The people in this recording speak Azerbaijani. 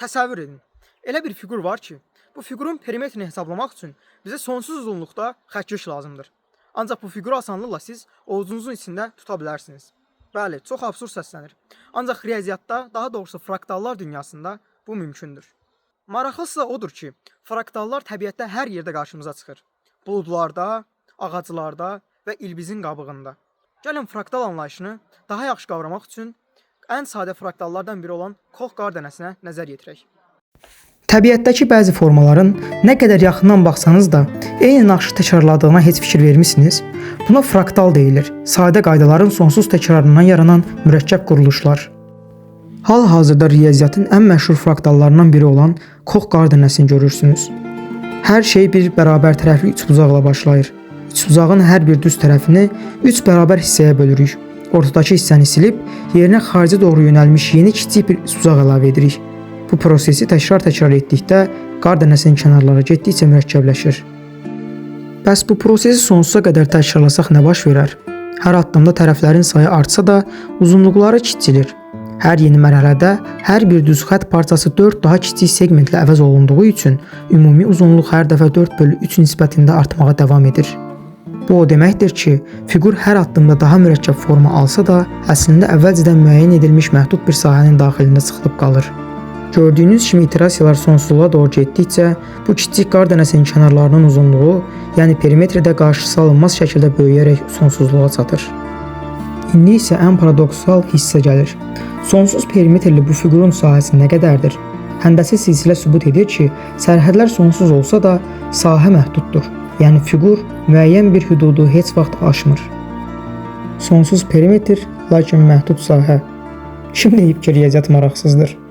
Təsəvvür edin. Elə bir fiqur var ki, bu fiqurun perimetrini hesablamaq üçün bizə sonsuz uzunluqda xəttkeş lazımdır. Ancaq bu fiquru asanlıqla siz ovucunuzun içində tuta bilərsiniz. Bəli, çox absurd səslənir. Ancaq riyaziyyatda, daha doğrusu fraktallar dünyasında bu mümkündür. Maraqlısı odur ki, fraktallar təbiətdə hər yerdə qarşımıza çıxır. Buludlarda, ağaclarda və ilbizin qabığında. Gəlin fraktal anlayışını daha yaxşı qavramaq üçün ən sadə fraktallardan biri olan Koch qar dənəsinə nəzər yetirək. Təbiətdəki bəzi formaların nə qədər yaxından baxsanız da eyni naxşı təkrarladığına heç fikir vermisiniz? Buna fraktal deyilir. Sadə qaydaların sonsuz təkrarından yaranan mürəkkəb quruluşlar. Hal-hazırda riyaziyyatın ən məşhur fraktallarından biri olan Koch qar dənəsini görürsünüz. Hər şey bir bərabər tərəfli üçbucaqla başlayır. Üçbucağın hər bir düz tərəfini 3 bərabər hissəyə bölürük. Ortadakı hissəni silib, yerinə xaricə doğru yönəlmiş yeni kiçik bir üçbucaq əlavə edirik. Bu prosesi təkrar etdikdə qar dənəsinin kənarları getdikcə mürəkkəbləşir. Bəs bu prosesi sonsuza qədər təkrarlasaq nə baş verər? Hər addımda tərəflərin sayı artsa da uzunluqları kiçilir. Hər yeni mərhələdə hər bir düz xətt parçası 4 daha kiçik segmentlə əvəz olunduğu üçün ümumi uzunluq hər dəfə 4/3 nisbətində artmağa davam edir. Bu o deməkdir ki, fiqur hər addımda daha mürəkkəb forma alsa da, əslində əvvəlcədən müəyyən edilmiş məhdud bir sahənin daxilində sıxılıb qalır. Gördüyünüz kimi iterasiyalar sonsuzluğa doğru getdikcə, bu kiçik qar dənəsinin kənarlarının uzunluğu, yəni perimetrdə qarşısı alınmaz şəkildə böyüyərək sonsuzluğa çatır. İndi isə ən paradoksal hissə gəlir. Sonsuz perimetrli bu fiqurun sahəsi nə qədərdir? Həndəsi silsilə sübut edir ki, sərhədlər sonsuz olsa da sahə məhduddur. Yəni fiqur müəyyən bir hüdudu heç vaxt aşmır. Sonsuz perimetr, lakin məhdud sahə. Kim deyib ki, riyaziyyat maraqsızdır?